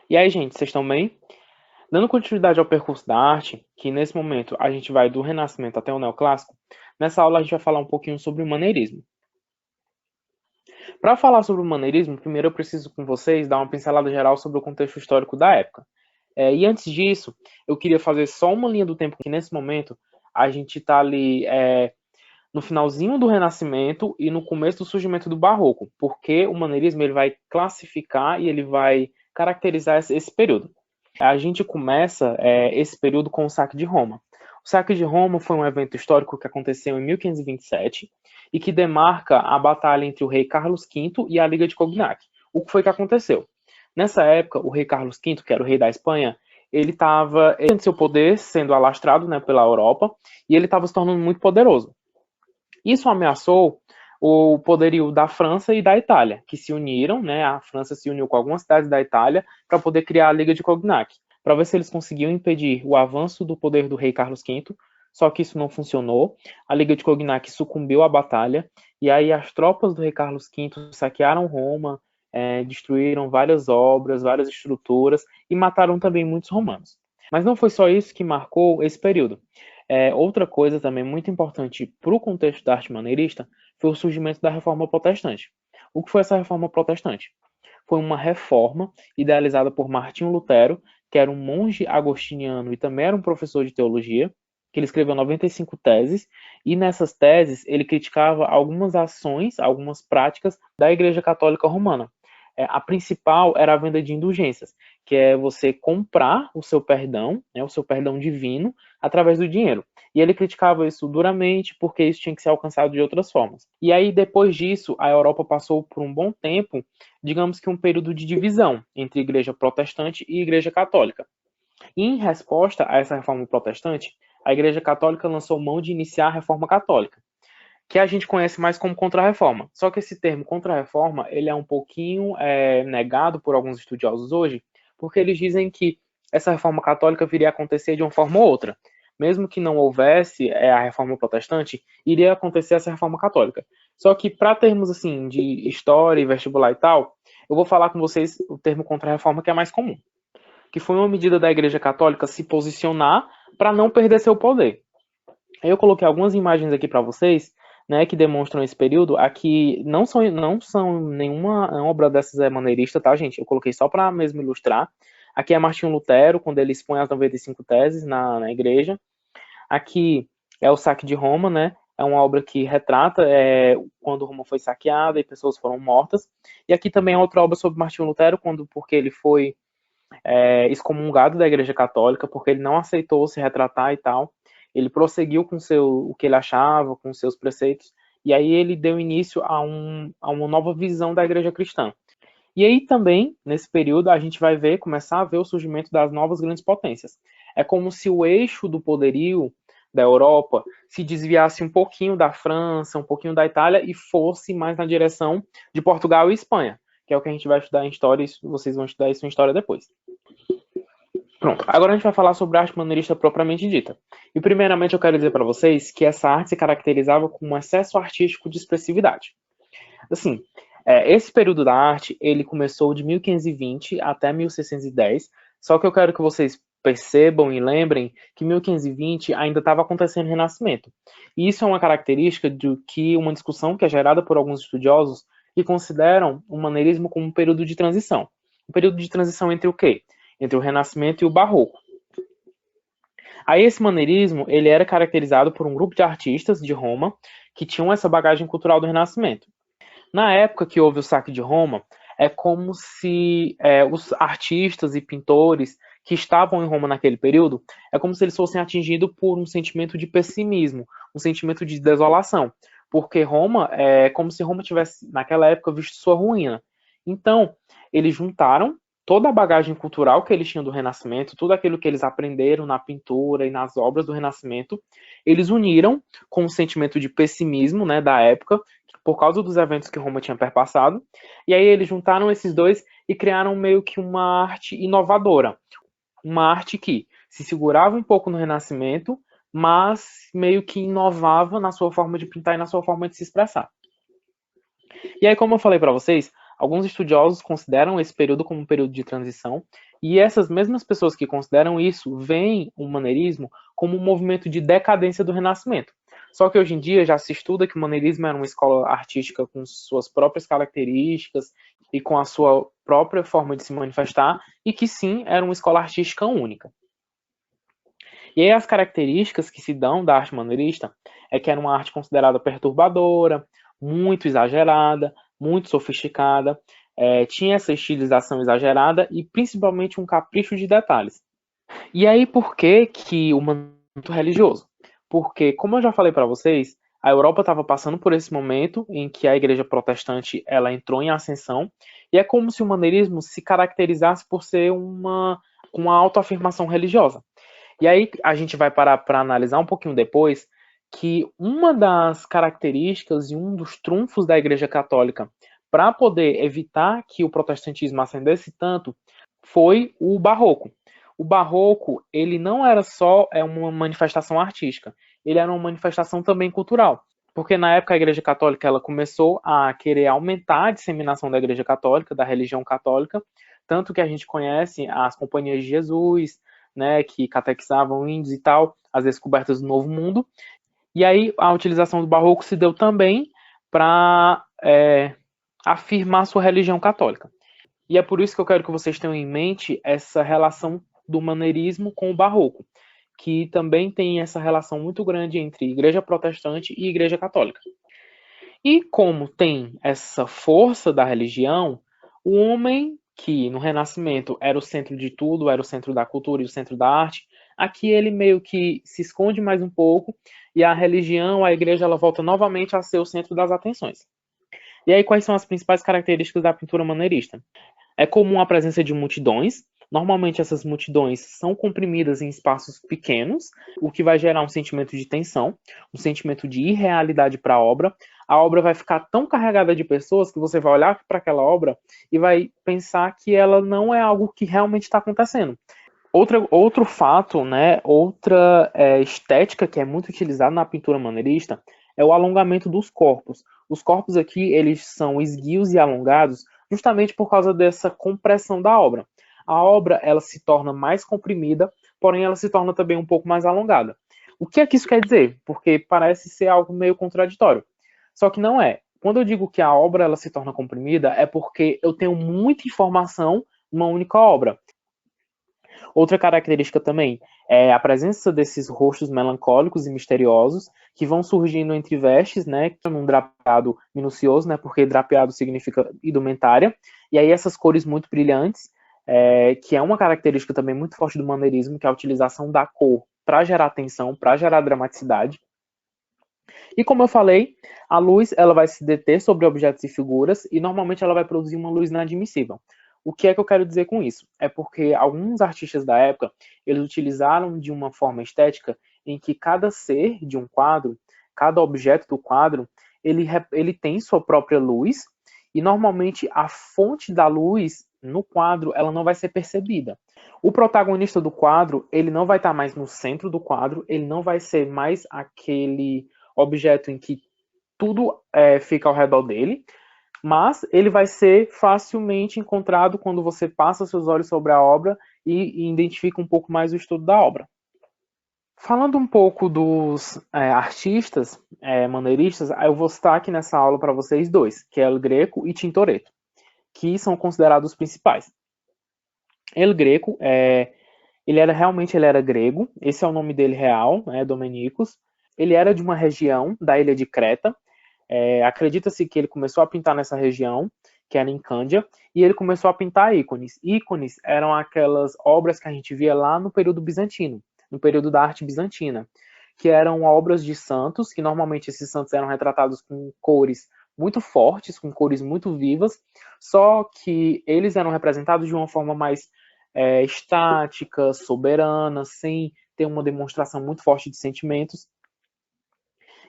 E aí, gente, vocês estão bem? Dando continuidade ao percurso da arte, que nesse momento a gente vai do Renascimento até o Neoclássico, nessa aula a gente vai falar um pouquinho sobre o maneirismo. Para falar sobre o maneirismo, primeiro eu preciso com vocês dar uma pincelada geral sobre o contexto histórico da época. E antes disso, eu queria fazer só uma linha do tempo, que nesse momento a gente está ali no finalzinho do Renascimento e no começo do surgimento do Barroco, porque o maneirismo ele vai classificar e ele vai caracterizar esse período. A gente começa esse período com o saque de Roma. O saque de Roma foi um evento histórico que aconteceu em 1527 e que demarca a batalha entre o rei Carlos V e a Liga de Cognac. O que foi que aconteceu? Nessa época, o rei Carlos V, que era o rei da Espanha, ele estava em seu poder sendo alastrado, né, pela Europa e ele estava se tornando muito poderoso. Isso ameaçou o poderio da França e da Itália, que se uniram, né? A França se uniu com algumas cidades da Itália para poder criar a Liga de Cognac, para ver se eles conseguiam impedir o avanço do poder do rei Carlos V. Só que isso não funcionou. A Liga de Cognac sucumbiu à batalha e aí as tropas do rei Carlos V saquearam Roma, destruíram várias obras, várias estruturas e mataram também muitos romanos. Mas não foi só isso que marcou esse período. Outra coisa também muito importante para o contexto da arte maneirista foi o surgimento da Reforma Protestante. O que foi essa Reforma Protestante? Foi uma reforma idealizada por Martinho Lutero, que era um monge agostiniano e também era um professor de teologia, que ele escreveu 95 teses, e nessas teses ele criticava algumas ações, algumas práticas da Igreja Católica Romana. A principal era a venda de indulgências, que é você comprar o seu perdão, né, o seu perdão divino, através do dinheiro. E ele criticava isso duramente porque isso tinha que ser alcançado de outras formas. E aí, depois disso, a Europa passou por um bom tempo, digamos que um período de divisão entre igreja protestante e igreja católica. E em resposta a essa reforma protestante, a igreja católica lançou mão de iniciar a reforma católica, que a gente conhece mais como Contra-Reforma. Só que esse termo Contra-Reforma, ele é um pouquinho negado por alguns estudiosos hoje, porque eles dizem que essa reforma católica viria a acontecer de uma forma ou outra. Mesmo que não houvesse a reforma protestante, iria acontecer essa reforma católica. Só que para termos assim de história e vestibular e tal, eu vou falar com vocês o termo Contra-Reforma que é mais comum, que foi uma medida da Igreja Católica se posicionar para não perder seu poder. Eu coloquei algumas imagens aqui para vocês, né, que demonstram esse período. Aqui não são nenhuma obra dessas maneirista, tá, gente? Eu coloquei só para mesmo ilustrar. Aqui é Martinho Lutero, quando ele expõe as 95 teses na igreja. Aqui é o saque de Roma, né? É uma obra que retrata quando Roma foi saqueada e pessoas foram mortas. E aqui também é outra obra sobre Martinho Lutero, porque ele foi excomungado da Igreja Católica, porque ele não aceitou se retratar e tal. Ele prosseguiu com o que ele achava, com seus preceitos, e aí ele deu início a uma nova visão da Igreja cristã. E aí também, nesse período, a gente vai começar a ver o surgimento das novas grandes potências. É como se o eixo do poderio da Europa se desviasse um pouquinho da França, um pouquinho da Itália e fosse mais na direção de Portugal e Espanha, que é o que a gente vai estudar em história, e vocês vão estudar isso em história depois. Pronto, agora a gente vai falar sobre a arte maneirista propriamente dita. E primeiramente eu quero dizer para vocês que essa arte se caracterizava com um excesso artístico de expressividade. Assim, esse período da arte, ele começou de 1520 até 1610, só que eu quero que vocês percebam e lembrem que 1520 ainda estava acontecendo o Renascimento. E isso é uma característica de que uma discussão que é gerada por alguns estudiosos que consideram o maneirismo como um período de transição. Um período de transição entre o quê? Entre o Renascimento e o Barroco. Aí esse maneirismo, ele era caracterizado por um grupo de artistas de Roma que tinham essa bagagem cultural do Renascimento. Na época que houve o saque de Roma, é como se os artistas e pintores que estavam em Roma naquele período, é como se eles fossem atingidos por um sentimento de pessimismo, um sentimento de desolação, porque Roma é como se Roma tivesse, naquela época, visto sua ruína. Então, eles juntaram toda a bagagem cultural que eles tinham do Renascimento, tudo aquilo que eles aprenderam na pintura e nas obras do Renascimento, eles uniram com o sentimento de pessimismo, né, da época, por causa dos eventos que Roma tinha perpassado, e aí eles juntaram esses dois e criaram meio que uma arte inovadora, uma arte que se segurava um pouco no Renascimento, mas meio que inovava na sua forma de pintar e na sua forma de se expressar. E aí, como eu falei para vocês, Alguns estudiosos consideram esse período como um período de transição, e essas mesmas pessoas que consideram isso veem o maneirismo como um movimento de decadência do Renascimento. Só que hoje em dia já se estuda que o maneirismo era uma escola artística com suas próprias características e com a sua própria forma de se manifestar, e que sim, era uma escola artística única. E aí as características que se dão da arte maneirista é que era uma arte considerada perturbadora, muito exagerada, muito sofisticada, tinha essa estilização exagerada e principalmente um capricho de detalhes. E aí por que que o manto religioso? Porque, como eu já falei para vocês, a Europa estava passando por esse momento em que a igreja protestante ela entrou em ascensão, e é como se o maneirismo se caracterizasse por ser uma autoafirmação religiosa. E aí a gente vai parar para analisar um pouquinho depois que uma das características e um dos trunfos da Igreja Católica para poder evitar que o protestantismo ascendesse tanto foi o Barroco. O Barroco, ele não era só uma manifestação artística, ele era uma manifestação também cultural. Porque na época a Igreja Católica ela começou a querer aumentar a disseminação da Igreja Católica, da religião católica, tanto que a gente conhece as companhias de Jesus, né, que catequizavam índios e tal, as descobertas do Novo Mundo. E aí a utilização do Barroco se deu também para afirmar sua religião católica. E é por isso que eu quero que vocês tenham em mente essa relação do maneirismo com o Barroco, que também tem essa relação muito grande entre igreja protestante e igreja católica. E como tem essa força da religião, o homem que no Renascimento era o centro de tudo, era o centro da cultura e o centro da arte, aqui ele meio que se esconde mais um pouco e a religião, a igreja, ela volta novamente a ser o centro das atenções. E aí quais são as principais características da pintura maneirista? É comum a presença de multidões. Normalmente essas multidões são comprimidas em espaços pequenos, o que vai gerar um sentimento de tensão, um sentimento de irrealidade para a obra. A obra vai ficar tão carregada de pessoas que você vai olhar para aquela obra e vai pensar que ela não é algo que realmente está acontecendo. Outro fato, né, outra estética que é muito utilizada na pintura maneirista é o alongamento dos corpos. Os corpos aqui, eles são esguios e alongados justamente por causa dessa compressão da obra. A obra, ela se torna mais comprimida, porém ela se torna também um pouco mais alongada. O que é que isso quer dizer? Porque parece ser algo meio contraditório. Só que não é. Quando eu digo que a obra ela se torna comprimida, é porque eu tenho muita informação numa única obra. Outra característica também é a presença desses rostos melancólicos e misteriosos que vão surgindo entre vestes, né, num drapeado minucioso, né, porque drapeado significa indumentária, e aí essas cores muito brilhantes, que é uma característica também muito forte do maneirismo, que é a utilização da cor para gerar tensão, para gerar dramaticidade. E como eu falei, a luz ela vai se deter sobre objetos e figuras e normalmente ela vai produzir uma luz inadmissível. O que é que eu quero dizer com isso? É porque alguns artistas da época, eles utilizaram de uma forma estética em que cada ser de um quadro, cada objeto do quadro, ele tem sua própria luz e normalmente a fonte da luz no quadro, ela não vai ser percebida. O protagonista do quadro, ele não vai estar mais no centro do quadro, ele não vai ser mais aquele objeto em que tudo fica ao redor dele, mas ele vai ser facilmente encontrado quando você passa seus olhos sobre a obra e identifica um pouco mais o estudo da obra. Falando um pouco dos artistas maneiristas, eu vou citar aqui nessa aula para vocês dois, que é El Greco e Tintoretto, que são considerados os principais. El Greco, ele era grego, esse é o nome dele real, Domenicos. Ele era de uma região da ilha de Creta. Acredita-se que ele começou a pintar nessa região, que era em Cândia, e ele começou a pintar ícones. Ícones eram aquelas obras que a gente via lá no período bizantino, no período da arte bizantina, que eram obras de santos, que normalmente esses santos eram retratados com cores muito fortes, com cores muito vivas, só que eles eram representados de uma forma mais estática, soberana, sem ter uma demonstração muito forte de sentimentos.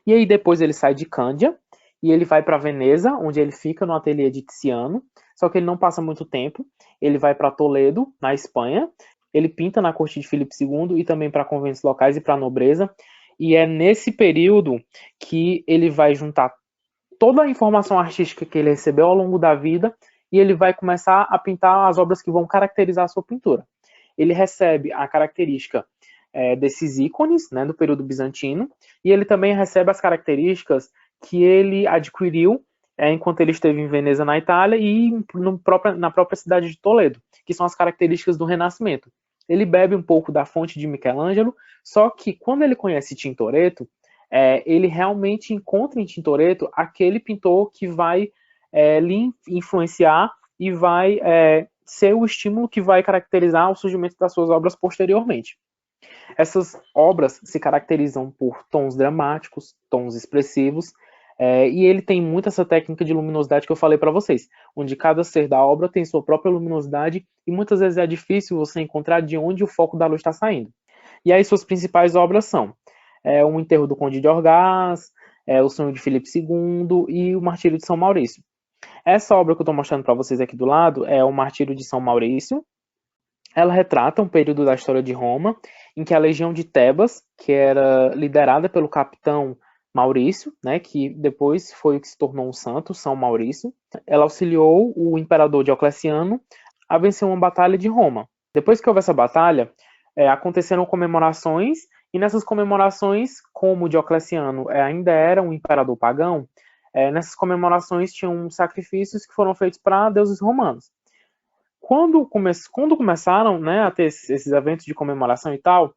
E aí depois ele sai de Cândia e ele vai para Veneza, onde ele fica no ateliê de Tiziano, só que ele não passa muito tempo. Ele vai para Toledo, na Espanha. Ele pinta na corte de Filipe II e também para conventos locais e para a nobreza. E é nesse período que ele vai juntar toda a informação artística que ele recebeu ao longo da vida e ele vai começar a pintar as obras que vão caracterizar a sua pintura. Ele recebe a característica desses ícones, né, do período bizantino, e ele também recebe as características que ele adquiriu enquanto ele esteve em Veneza, na Itália, e na própria cidade de Toledo, que são as características do Renascimento. Ele bebe um pouco da fonte de Michelangelo, só que quando ele conhece Tintoretto, ele realmente encontra em Tintoretto aquele pintor que vai lhe influenciar e vai ser o estímulo que vai caracterizar o surgimento das suas obras posteriormente. Essas obras se caracterizam por tons dramáticos, tons expressivos, e ele tem muito essa técnica de luminosidade que eu falei para vocês, onde cada ser da obra tem sua própria luminosidade e muitas vezes é difícil você encontrar de onde o foco da luz está saindo. E aí suas principais obras são O Enterro do Conde de Orgaz, O Sonho de Filipe II e O Martírio de São Maurício. Essa obra que eu estou mostrando para vocês aqui do lado é O Martírio de São Maurício. Ela retrata um período da história de Roma em que a legião de Tebas, que era liderada pelo capitão Maurício, né, que depois foi o que se tornou um santo, São Maurício, ela auxiliou o imperador Diocleciano a vencer uma batalha de Roma. Depois que houve essa batalha, aconteceram comemorações, e nessas comemorações, como Diocleciano ainda era um imperador pagão, nessas comemorações tinham sacrifícios que foram feitos para deuses romanos. Quando começaram, né, a ter esses eventos de comemoração e tal,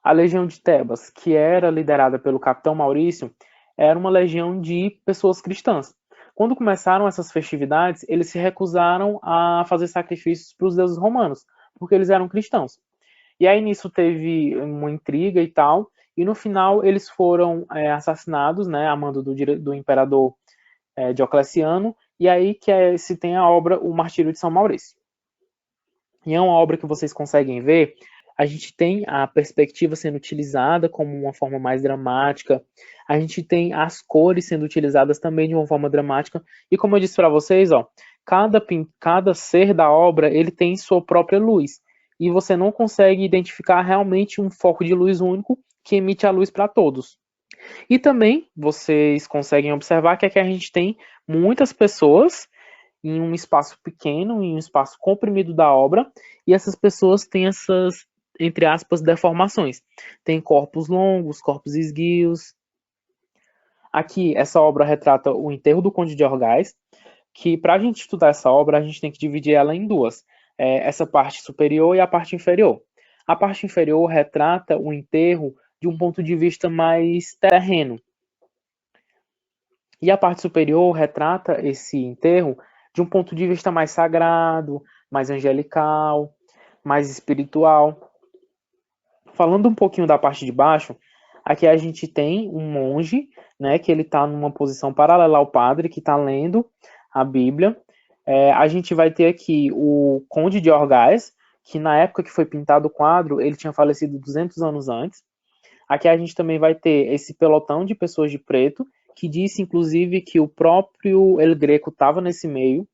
a legião de Tebas, que era liderada pelo capitão Maurício, era uma legião de pessoas cristãs. Quando começaram essas festividades, eles se recusaram a fazer sacrifícios para os deuses romanos, porque eles eram cristãos. E aí nisso teve uma intriga e tal, e no final eles foram assassinados, né, a mando do imperador Diocleciano, e aí que se tem a obra O Martírio de São Maurício. E é uma obra que vocês conseguem ver, a gente tem a perspectiva sendo utilizada como uma forma mais dramática, a gente tem as cores sendo utilizadas também de uma forma dramática, e como eu disse para vocês, ó, cada ser da obra ele tem sua própria luz, e você não consegue identificar realmente um foco de luz único que emite a luz para todos. E também vocês conseguem observar que aqui a gente tem muitas pessoas em um espaço pequeno, em um espaço comprimido da obra, e essas pessoas têm essas, entre aspas, deformações. Tem corpos longos, corpos esguios. Aqui, essa obra retrata o enterro do Conde de Orgaz, que para a gente estudar essa obra, a gente tem que dividir ela em duas. Essa parte superior e a parte inferior. A parte inferior retrata o enterro de um ponto de vista mais terreno. E a parte superior retrata esse enterro de um ponto de vista mais sagrado, mais angelical, mais espiritual. Falando um pouquinho da parte de baixo, aqui a gente tem um monge, né, que ele está numa posição paralela ao padre, que está lendo a Bíblia. A gente vai ter aqui o Conde de Orgaz, que na época que foi pintado o quadro, ele tinha falecido 200 anos antes. Aqui a gente também vai ter esse pelotão de pessoas de preto, que disse, inclusive, que o próprio El Greco estava nesse meio.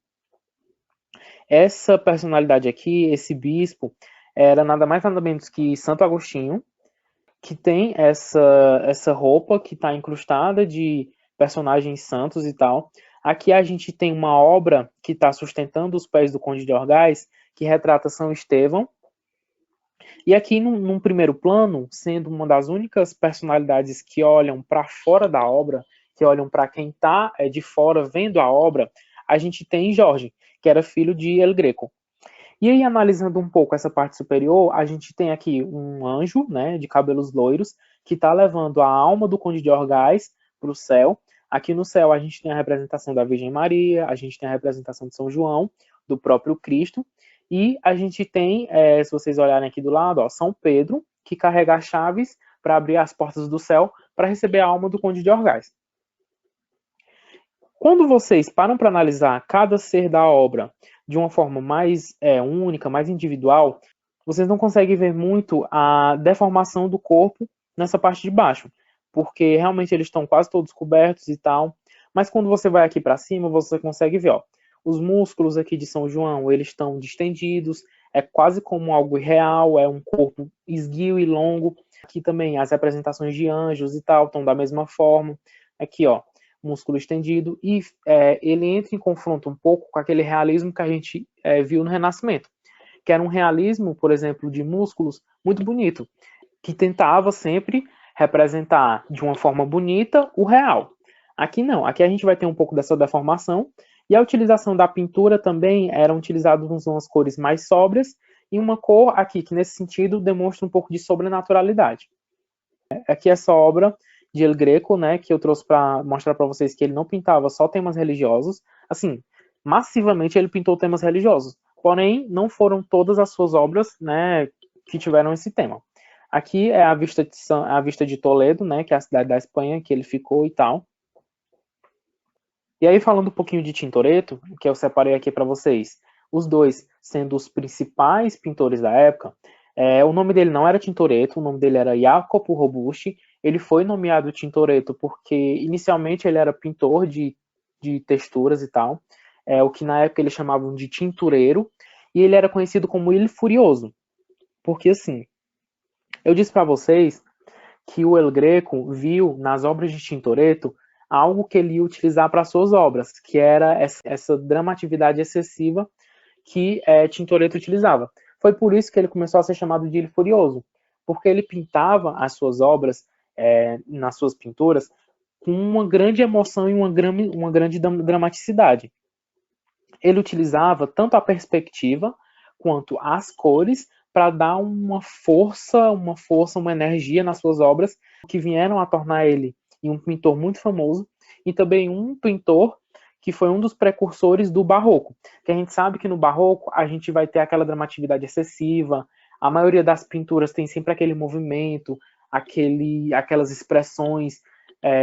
Essa personalidade aqui, esse bispo, era nada mais nada menos que Santo Agostinho, que tem essa roupa que está incrustada de personagens santos e tal. Aqui a gente tem uma obra que está sustentando os pés do Conde de Orgaz, que retrata São Estevão. E aqui, num primeiro plano, sendo uma das únicas personalidades que olham para fora da obra, que olham para quem está de fora vendo a obra, a gente tem Jorge, que era filho de El Greco. E aí, analisando um pouco essa parte superior, a gente tem aqui um anjo, né, de cabelos loiros, que está levando a alma do Conde de Orgaz para o céu. Aqui no céu a gente tem a representação da Virgem Maria, a gente tem a representação de São João, do próprio Cristo, e a gente tem, se vocês olharem aqui do lado, ó, São Pedro, que carrega as chaves para abrir as portas do céu para receber a alma do Conde de Orgaz. Quando vocês param para analisar cada ser da obra de uma forma mais única, mais individual, vocês não conseguem ver muito a deformação do corpo nessa parte de baixo, porque realmente eles estão quase todos cobertos e tal. Mas quando você vai aqui para cima, você consegue ver, ó, os músculos aqui de São João, eles estão distendidos, é quase como algo irreal, é um corpo esguio e longo. Aqui também as representações de anjos e tal estão da mesma forma. Aqui, ó, músculo estendido, e ele entra em confronto um pouco com aquele realismo que a gente viu no Renascimento, que era um realismo, por exemplo, de músculos muito bonito, que tentava sempre representar de uma forma bonita o real. Aqui não, aqui a gente vai ter um pouco dessa deformação, e a utilização da pintura também eram utilizadas umas cores mais sóbrias, e uma cor aqui que nesse sentido demonstra um pouco de sobrenaturalidade. Aqui essa obra de El Greco, né, que eu trouxe para mostrar para vocês que ele não pintava só temas religiosos, assim, massivamente ele pintou temas religiosos, porém não foram todas as suas obras, né, que tiveram esse tema. Aqui é a vista de Toledo, né, que é a cidade da Espanha que ele ficou e tal. E aí falando um pouquinho de Tintoretto, que eu separei aqui para vocês, os dois sendo os principais pintores da época. O nome dele não era Tintoretto, o nome dele era Jacopo Robusti. Ele foi nomeado Tintoretto porque inicialmente ele era pintor de texturas e tal, o que na época eles chamavam de tintureiro, e ele era conhecido como Il Furioso, porque assim, eu disse para vocês que o El Greco viu nas obras de Tintoretto algo que ele ia utilizar para suas obras, que era essa dramatividade excessiva que Tintoretto utilizava. Foi por isso que ele começou a ser chamado de Il Furioso, porque ele pintava as suas obras, nas suas pinturas, com uma grande emoção e uma grande dramaticidade. Ele utilizava tanto a perspectiva quanto as cores para dar uma força, uma energia nas suas obras, que vieram a tornar ele um pintor muito famoso e também um pintor que foi um dos precursores do barroco. Que a gente sabe que no barroco a gente vai ter aquela dramatividade excessiva, a maioria das pinturas tem sempre aquele movimento, aquelas expressões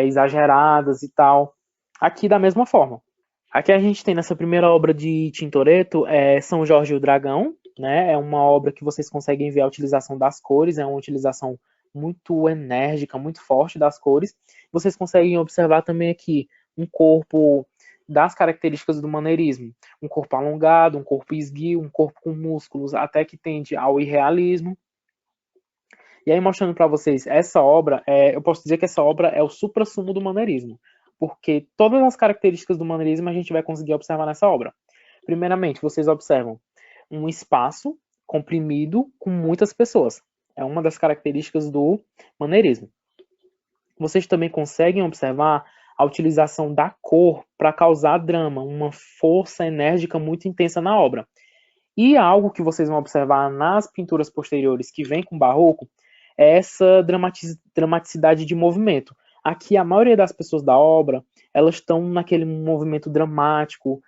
exageradas e tal. Aqui da mesma forma. Aqui a gente tem nessa primeira obra de Tintoretto São Jorge e o Dragão, né? É uma obra que vocês conseguem ver a utilização das cores, é uma utilização muito enérgica, muito forte das cores. Vocês conseguem observar também aqui um corpo das características do maneirismo, um corpo alongado, um corpo esguio, um corpo com músculos, até que tende ao irrealismo. E aí mostrando para vocês essa obra, eu posso dizer que essa obra é o suprassumo do maneirismo, porque todas as características do maneirismo a gente vai conseguir observar nessa obra. Primeiramente, vocês observam um espaço comprimido com muitas pessoas. É uma das características do maneirismo. Vocês também conseguem observar a utilização da cor para causar drama, uma força enérgica muito intensa na obra. E algo que vocês vão observar nas pinturas posteriores que vem com o barroco é essa dramaticidade de movimento. Aqui a maioria das pessoas da obra, elas estão naquele movimento dramático,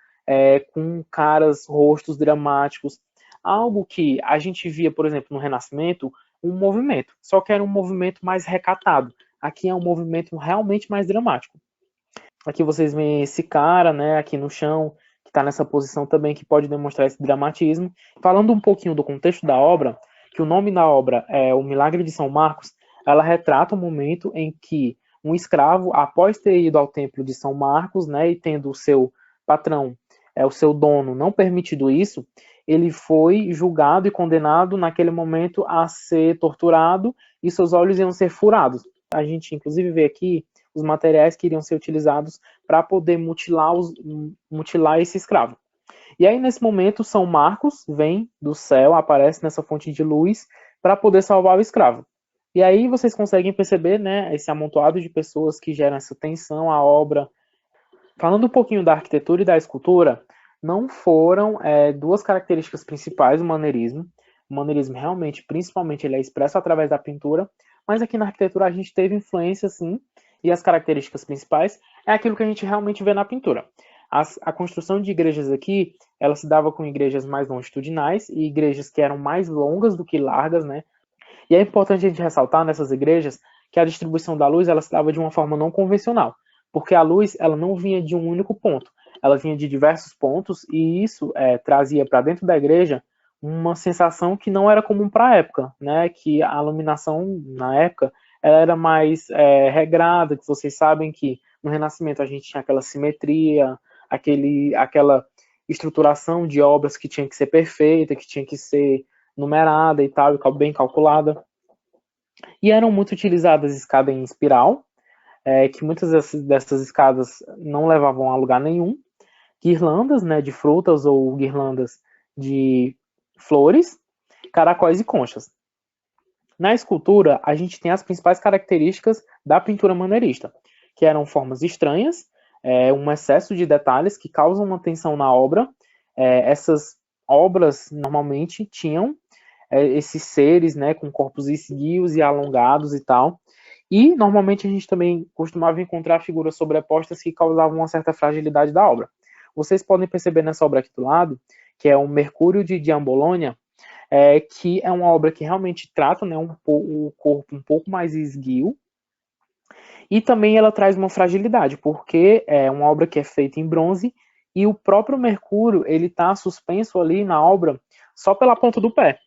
com caras, rostos dramáticos. Algo que a gente via, por exemplo, no Renascimento, um movimento, só que era um movimento mais recatado. Aqui é um movimento realmente mais dramático. Aqui vocês veem esse cara, né, aqui no chão, que está nessa posição também, que pode demonstrar esse dramatismo. Falando um pouquinho do contexto da obra, que o nome da obra é O Milagre de São Marcos, ela retrata o momento em que um escravo, após ter ido ao templo de São Marcos, né, e tendo o seu patrão, o seu dono, não permitido isso, ele foi julgado e condenado naquele momento a ser torturado e seus olhos iam ser furados. A gente, inclusive, vê aqui os materiais que iriam ser utilizados para poder mutilar esse escravo. E aí, nesse momento, São Marcos vem do céu, aparece nessa fonte de luz para poder salvar o escravo. E aí vocês conseguem perceber, né, esse amontoado de pessoas que geram essa tensão à obra. Falando um pouquinho da arquitetura e da escultura, não foram duas características principais do maneirismo. O maneirismo realmente, principalmente, ele é expresso através da pintura, mas aqui na arquitetura a gente teve influência, sim, e as características principais é aquilo que a gente realmente vê na pintura. A construção de igrejas aqui, ela se dava com igrejas mais longitudinais e igrejas que eram mais longas do que largas, né? E é importante a gente ressaltar nessas igrejas que a distribuição da luz ela se dava de uma forma não convencional, porque a luz ela não vinha de um único ponto, ela vinha de diversos pontos e isso trazia para dentro da igreja uma sensação que não era comum para a época, né? Que a iluminação na época ela era mais regrada, que vocês sabem que no Renascimento a gente tinha aquela simetria, aquela estruturação de obras que tinha que ser perfeita, que tinha que ser numerada e tal, bem calculada. E eram muito utilizadas escada em espiral, que muitas dessas escadas não levavam a lugar nenhum, guirlandas, né, de frutas ou guirlandas de flores, caracóis e conchas. Na escultura, a gente tem as principais características da pintura maneirista, que eram formas estranhas, um excesso de detalhes que causam uma tensão na obra. Essas obras normalmente tinham esses seres, né, com corpos esguios e alongados e tal. E normalmente a gente também costumava encontrar figuras sobrepostas que causavam uma certa fragilidade da obra. Vocês podem perceber nessa obra aqui do lado, que é o Mercúrio de Diambolônia, que é uma obra que realmente trata, né, o corpo um pouco mais esguio, e também ela traz uma fragilidade, porque é uma obra que é feita em bronze, e o próprio Mercúrio, ele está suspenso ali na obra só pela ponta do pé.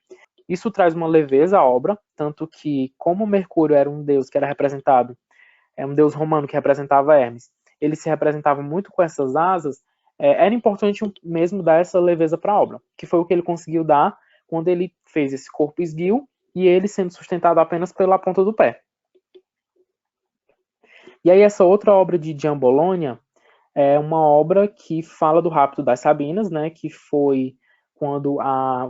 Isso traz uma leveza à obra, tanto que, como Mercúrio era um deus que era representado, um deus romano que representava Hermes, ele se representava muito com essas asas, era importante mesmo dar essa leveza para a obra, que foi o que ele conseguiu dar quando ele fez esse corpo esguio e ele sendo sustentado apenas pela ponta do pé. E aí essa outra obra de Giambologna é uma obra que fala do rapto das Sabinas, né, que foi quando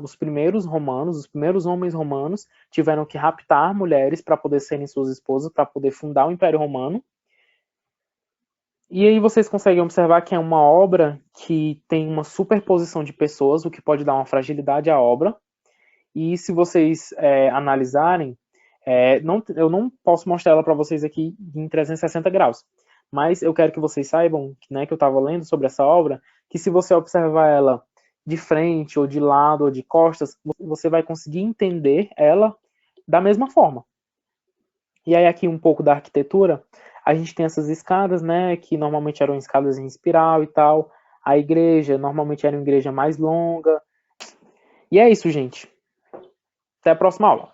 os primeiros romanos, os primeiros homens romanos, tiveram que raptar mulheres para poder serem suas esposas, para poder fundar o Império Romano. E aí vocês conseguem observar que é uma obra que tem uma superposição de pessoas, o que pode dar uma fragilidade à obra. E se vocês analisarem, eu não posso mostrar ela para vocês aqui em 360 graus, mas eu quero que vocês saibam, né, que eu estava lendo sobre essa obra, que se você observar ela de frente, ou de lado, ou de costas, você vai conseguir entender ela da mesma forma. E aí aqui um pouco da arquitetura, a gente tem essas escadas, né, que normalmente eram escadas em espiral e tal. A igreja normalmente era uma igreja mais longa. E é isso, gente. Até a próxima aula.